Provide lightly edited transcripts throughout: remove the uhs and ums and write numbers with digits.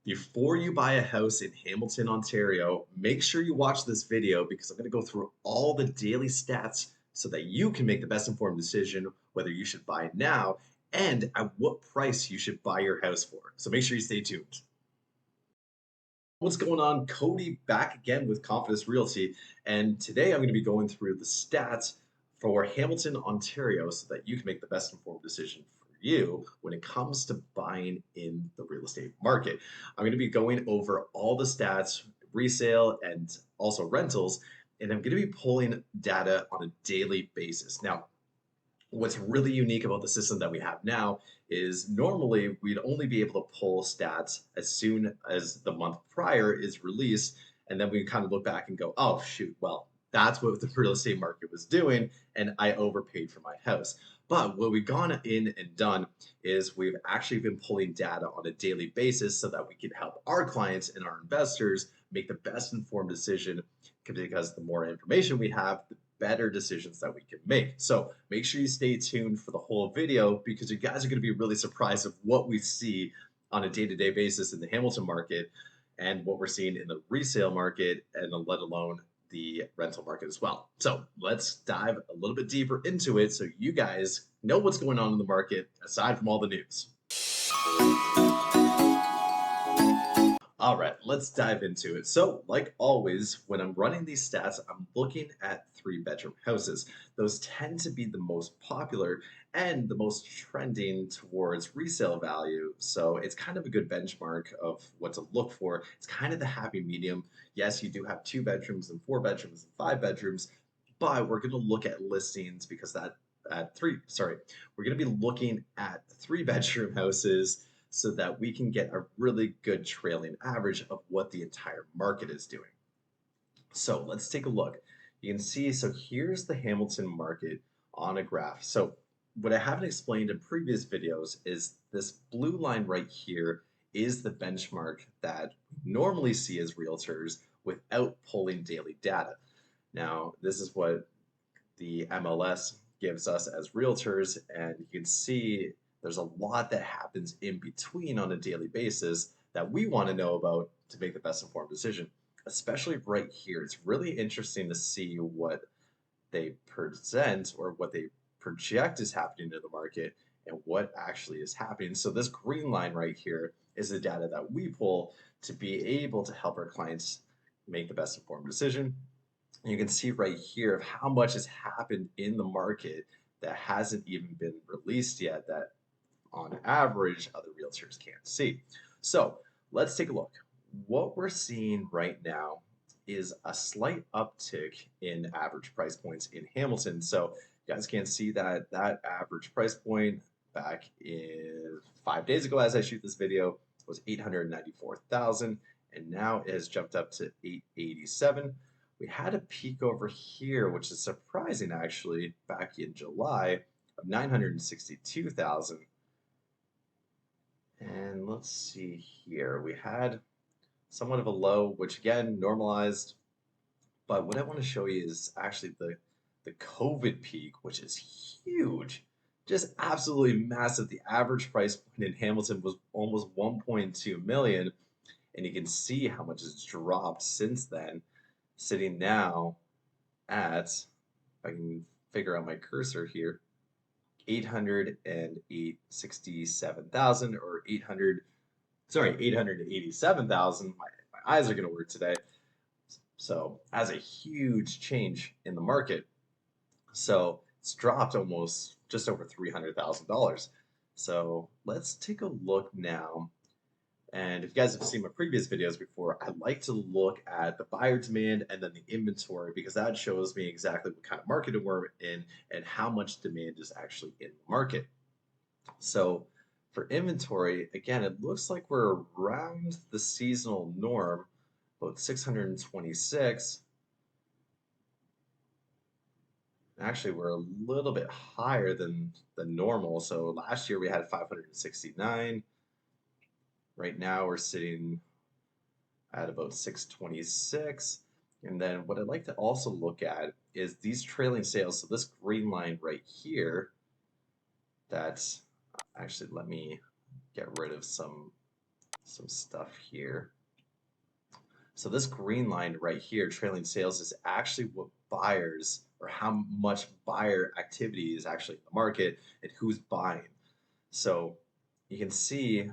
Before you buy a house in Hamilton, Ontario, make sure you watch this video because I'm going to go through all the daily stats so that you can make the best informed decision whether you should buy now and at what price you should buy your house for. So make sure you stay tuned. What's going on? Cody back again with Confidence Realty. And today I'm going to be going through the stats for Hamilton, Ontario, so that you can make the best informed decision for you when it comes to buying in the real estate market. I'm going to be going over all the stats, resale, and also rentals. And I'm going to be pulling data on a daily basis. Now, what's really unique about the system that we have now is normally we'd only be able to pull stats as soon as the month prior is released. And then we kind of look back and go, oh, shoot, well, that's what the real estate market was doing. And I overpaid for my house. But what we've gone in and done is we've actually been pulling data on a daily basis so that we can help our clients and our investors make the best informed decision because the more information we have, the better decisions that we can make. So make sure you stay tuned for the whole video because you guys are going to be really surprised of what we see on a day-to-day basis in the Hamilton market and what we're seeing in the resale market and let alone the rental market as well. So let's dive a little bit deeper into it so you guys know what's going on in the market aside from all the news. All right, let's dive into it. So, like always, when I'm running these stats, I'm looking at three-bedroom houses. Those tend to be the most popular and the most trending towards resale value. So, it's kind of a good benchmark of what to look for. It's kind of the happy medium. Yes, you do have two bedrooms and four bedrooms and five bedrooms, but we're going to look at listings because that at three, sorry, we're going to be looking at three-bedroom houses so that we can get a really good trailing average of what the entire market is doing. So let's take a look. You can see, so here's the Hamilton market on a graph. So what I haven't explained in previous videos is this blue line right here is the benchmark that we normally see as realtors without pulling daily data. Now, this is what the MLS gives us as realtors, and you can see there's a lot that happens in between on a daily basis that we want to know about to make the best informed decision, especially right here. It's really interesting to see what they present or what they project is happening in the market and what actually is happening. So this green line right here is the data that we pull to be able to help our clients make the best informed decision. You can see right here of how much has happened in the market that hasn't even been released yet that on average other realtors can't see. So let's take a look. What we're seeing right now is a slight uptick in average price points in Hamilton. So you guys can see that that average price point back in 5 days ago as I shoot this video was 894,000 and now it has jumped up to 887. We had a peak over here, which is surprising actually, back in July of 962,000. And let's see here. We had somewhat of a low, which again normalized. But what I want to show you is actually the COVID peak, which is huge, just absolutely massive. The average price point in Hamilton was almost 1.2 million, and you can see how much it's dropped since then, sitting now at, if I can figure out my cursor here, 867,000 or 887,000. My eyes are going to work today. So as a huge change in the market. So it's dropped almost just over $300,000. So let's take a look now. And if you guys have seen my previous videos before, I like to look at the buyer demand and then the inventory because that shows me exactly what kind of market we're in and how much demand is actually in the market. So for inventory, again, it looks like we're around the seasonal norm, about 626. Actually, we're a little bit higher than normal. So last year we had 569. Right now we're sitting at about 626. And then what I'd like to also look at is these trailing sales. So this green line right here, that's actually, let me get rid of some some stuff here. So this green line right here, trailing sales, is actually what buyers or how much buyer activity is actually in the market and who's buying. So you can see,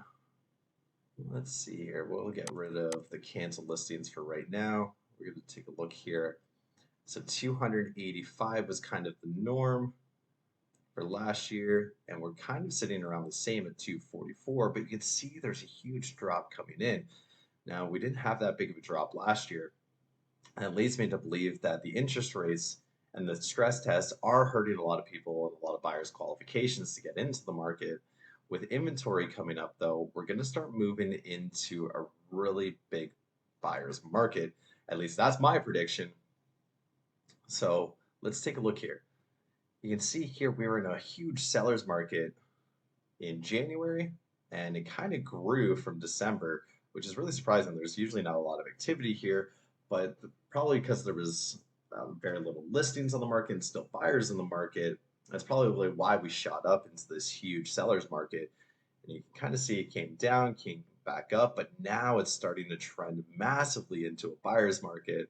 let's see here, we'll get rid of the canceled listings for right now. We're going to take a look here. So 285 was kind of the norm for last year, and we're kind of sitting around the same at 244, but you can see there's a huge drop coming in. Now, we didn't have that big of a drop last year, and it leads me to believe that the interest rates and the stress tests are hurting a lot of people and a lot of buyers' qualifications to get into the market. With inventory coming up, though, we're going to start moving into a really big buyer's market. At least that's my prediction. So let's take a look here. You can see here we were in a huge seller's market in January, and it kind of grew from December, which is really surprising. There's usually not a lot of activity here, but probably because there was very little listings on the market and still buyers in the market, that's probably why we shot up into this huge seller's market. And you can kind of see it came down, came back up, but now it's starting to trend massively into a buyer's market.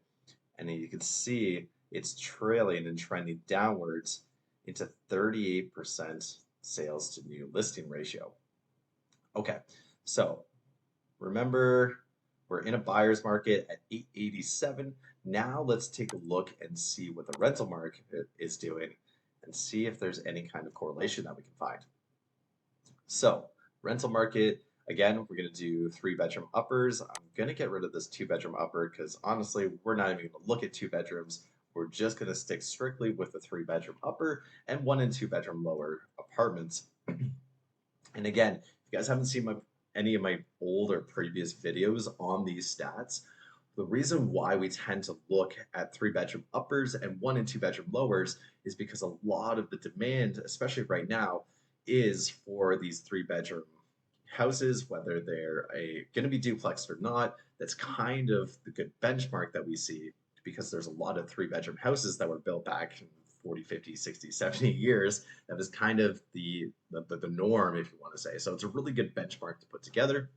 And you can see it's trailing and trending downwards into 38% sales to new listing ratio. Okay, so remember we're in a buyer's market at 887. Now let's take a look and see what the rental market is doing and see if there's any kind of correlation that we can find. So rental market, again, we're going to do 3-bedroom uppers. I'm going to get rid of this 2-bedroom upper because honestly, we're not even going to look at 2 bedrooms. We're just going to stick strictly with the 3-bedroom upper and 1 and 2-bedroom lower apartments. And again, if you guys haven't seen any of my old or previous videos on these stats, the reason why we tend to look at 3-bedroom uppers and 1 and 2-bedroom lowers is because a lot of the demand, especially right now, is for these 3-bedroom houses, whether they're going to be duplexed or not. That's kind of the good benchmark that we see because there's a lot of 3-bedroom houses that were built back in 40, 50, 60, 70 years. That was kind of the norm, if you want to say. So it's a really good benchmark to put together.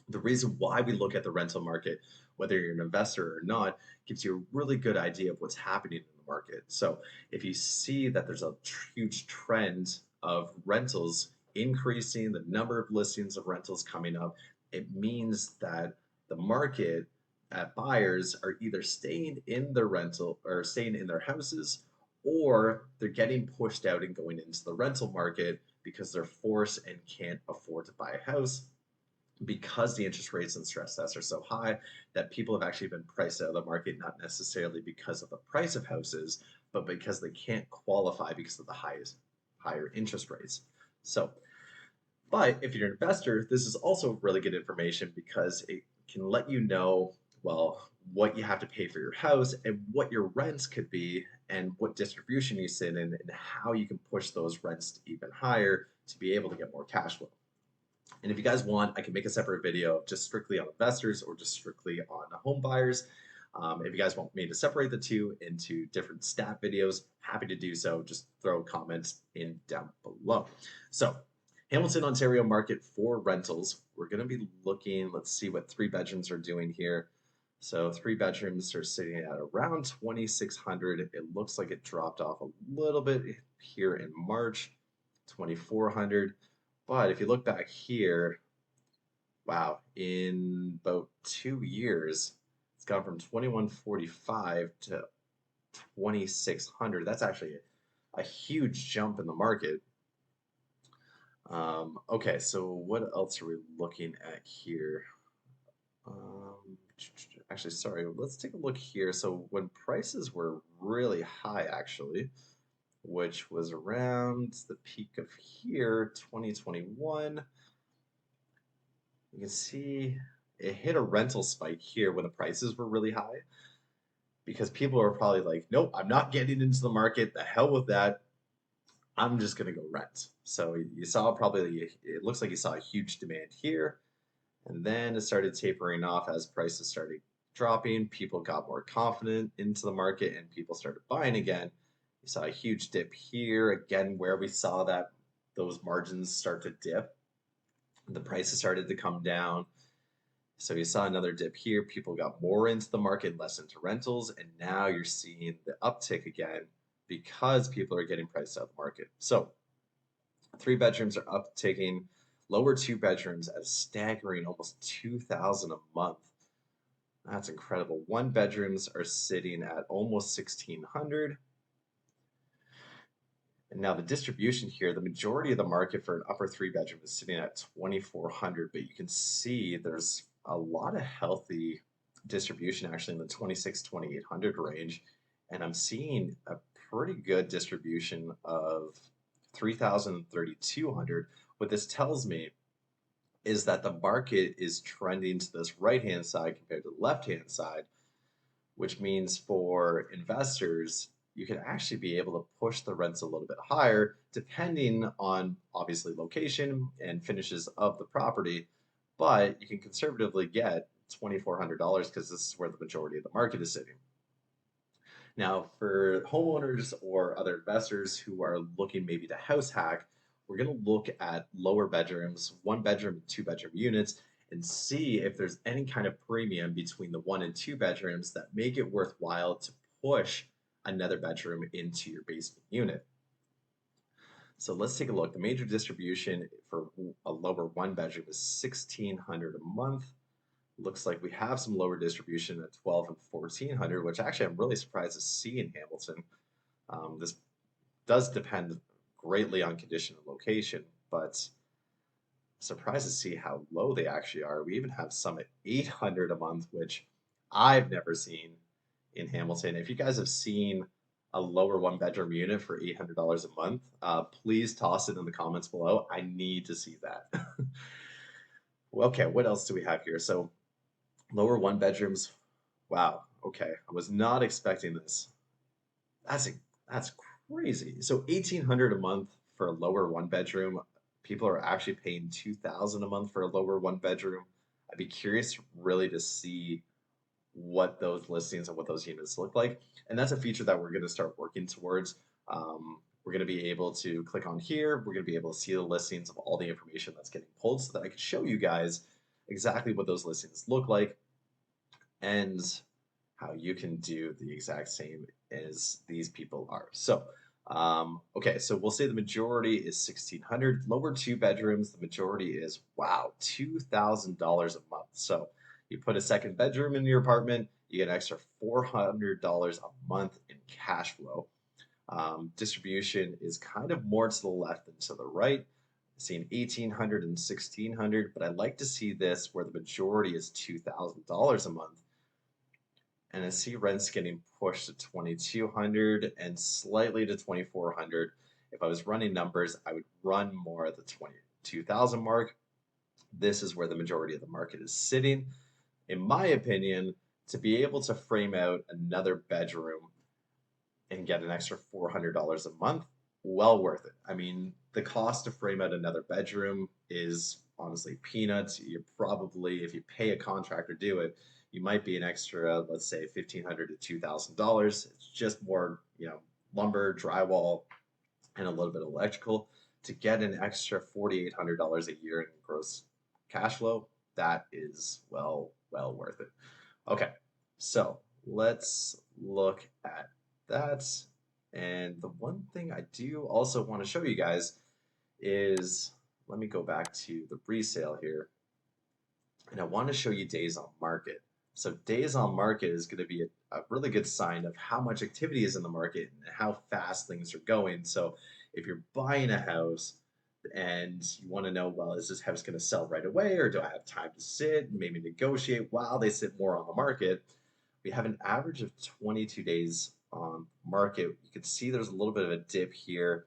The reason why we look at the rental market, whether you're an investor or not, gives you a really good idea of what's happening in the market. So if you see that there's a huge trend of rentals increasing, the number of listings of rentals coming up, it means that the market buyers are either staying in their rental or staying in their houses, or they're getting pushed out and going into the rental market because they're forced and can't afford to buy a house because the interest rates and stress tests are so high that people have actually been priced out of the market, not necessarily because of the price of houses, but because they can't qualify because of the higher interest rates. So, but if you're an investor, this is also really good information because it can let you know, well, what you have to pay for your house and what your rents could be and what distribution you sit in and how you can push those rents even higher to be able to get more cash flow. And if you guys want, I can make a separate video just strictly on investors or just strictly on home buyers. If you guys want me to separate the two into different stat videos, happy to do so. Just throw comments in down below. So Hamilton, Ontario market for rentals. We're going to be looking, let's see what 3 bedrooms are doing here. So 3 bedrooms are sitting at around 2,600. It looks like it dropped off a little bit here in March, 2,400. But if you look back here, wow, in about 2 years, it's gone from 2,145 to 2,600. That's actually a huge jump in the market. Okay, so what else are we looking at here? Actually, sorry, let's take a look here. So when prices were really high, actually, which was around the peak of here, 2021, you can see it hit a rental spike here when the prices were really high because people are probably like, nope, I'm not getting into the market. The hell with that. I'm just going to go rent. So you saw probably, it looks like you saw a huge demand here. And then it started tapering off as prices started dropping. People got more confident into the market and people started buying again. You saw a huge dip here again where we saw that those margins start to dip. The prices started to come down. So you saw another dip here. People got more into the market, less into rentals, and now you're seeing the uptick again because people are getting priced out of the market. So three bedrooms are upticking, lower two bedrooms at a staggering almost 2,000 a month. That's incredible. One bedrooms are sitting at almost 1,600. And now the distribution here, the majority of the market for an upper three bedroom is sitting at 2,400, but you can see there's a lot of healthy distribution actually in the 26, 2,800 range. And I'm seeing a pretty good distribution of 3,000 and 3,200. What this tells me is that the market is trending to this right hand side compared to the left hand side, which means for investors, you can actually be able to push the rents a little bit higher depending on obviously location and finishes of the property. But you can conservatively get $2,400 because this is where the majority of the market is sitting. Now, for homeowners or other investors who are looking maybe to house hack, we're going to look at lower bedrooms, one bedroom and two bedroom units, and see if there's any kind of premium between the one and two bedrooms that make it worthwhile to push another bedroom into your basement unit. So let's take a look. The major distribution for a lower one bedroom is 1,600 a month. Looks like we have some lower distribution at 12 and 1,400, which actually I'm really surprised to see in Hamilton. This does depend greatly on condition and location, but surprised to see how low they actually are. We even have some at 800 a month, which I've never seen in Hamilton. If you guys have seen a lower one bedroom unit for $800 a month, please toss it in the comments below. I need to see that. Okay, what else do we have here? So lower one bedrooms. Wow. Okay, I was not expecting this. That's a, that's crazy. So 1,800 a month for a lower one bedroom. People are actually paying 2,000 a month for a lower one bedroom. I'd be curious really to see what those listings and what those units look like. And that's a feature that we're going to start working towards. We're going to be able to click on here. We're going to be able to see the listings of all the information that's getting pulled so that I can show you guys exactly what those listings look like and how you can do the exact same as these people are. So, okay, so we'll say the majority is 1,600. Lower two bedrooms, the majority is, wow, $2,000 a month. So you put a second bedroom in your apartment, you get an extra $400 a month in cash flow. Distribution is kind of more to the left than to the right. Seeing 1,800 and 1,600, but I'd like to see this where the majority is $2,000 a month. And I see rents getting pushed to 2,200 and slightly to 2,400. If I was running numbers, I would run more at the 22,000 mark. This is where the majority of the market is sitting. In my opinion, to be able to frame out another bedroom and get an extra $400 a month, well worth it. I mean, the cost to frame out another bedroom is honestly peanuts. You're probably, if you pay a contractor to do it, you might be an extra, let's say, $1,500 to $2,000. It's just more, lumber, drywall, and a little bit of electrical. To get an extra $4,800 a year in gross cash flow, that is well worth it. Okay, so let's look at that. And the one thing I do also want to show you guys is, let me go back to the resale here. And I want to show you days on market. So days on market is going to be a really good sign of how much activity is in the market and how fast things are going. So if you're buying a house and you want to know, well, is this house going to sell right away or do I have time to sit and maybe negotiate while they sit more on the market? We have an average of 22 days on market. You can see there's a little bit of a dip here.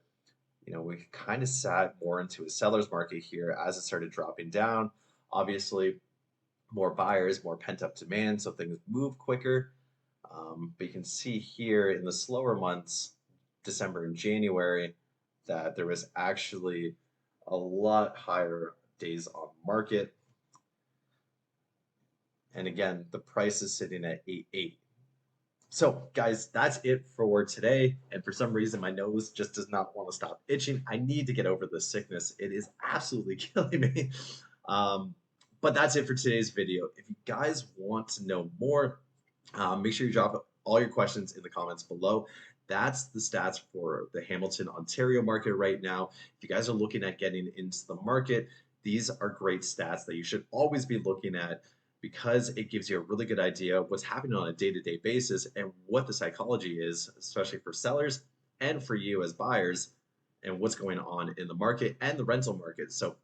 We kind of sat more into a seller's market here as it started dropping down. Obviously, more buyers, more pent up demand, so things move quicker. But you can see here in the slower months, December and January, that there was actually a lot higher days on market. And again, the price is sitting at 8.8. So, guys, that's it for today. And for some reason, my nose just does not want to stop itching. I need to get over this sickness. It is absolutely killing me. But that's it for today's video. If you guys want to know more, make sure you drop all your questions in the comments below. That's the stats for the Hamilton, Ontario market right now. If you guys are looking at getting into the market, these are great stats that you should always be looking at because it gives you a really good idea of what's happening on a day-to-day basis and what the psychology is, especially for sellers and for you as buyers, and what's going on in the market and the rental market. So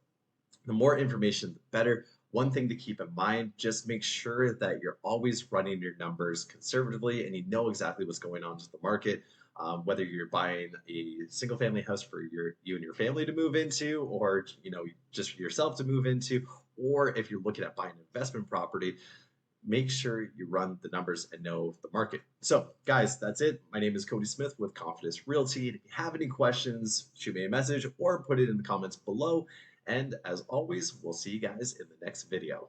the more information, the better. One thing to keep in mind, just make sure that you're always running your numbers conservatively and you know exactly what's going on with the market. Whether you're buying a single family house for you and your family to move into, or just for yourself to move into, or if you're looking at buying an investment property, make sure you run the numbers and know the market. So, guys, that's it. My name is Cody Smith with Confidence Realty. If you have any questions, shoot me a message or put it in the comments below. And as always, we'll see you guys in the next video.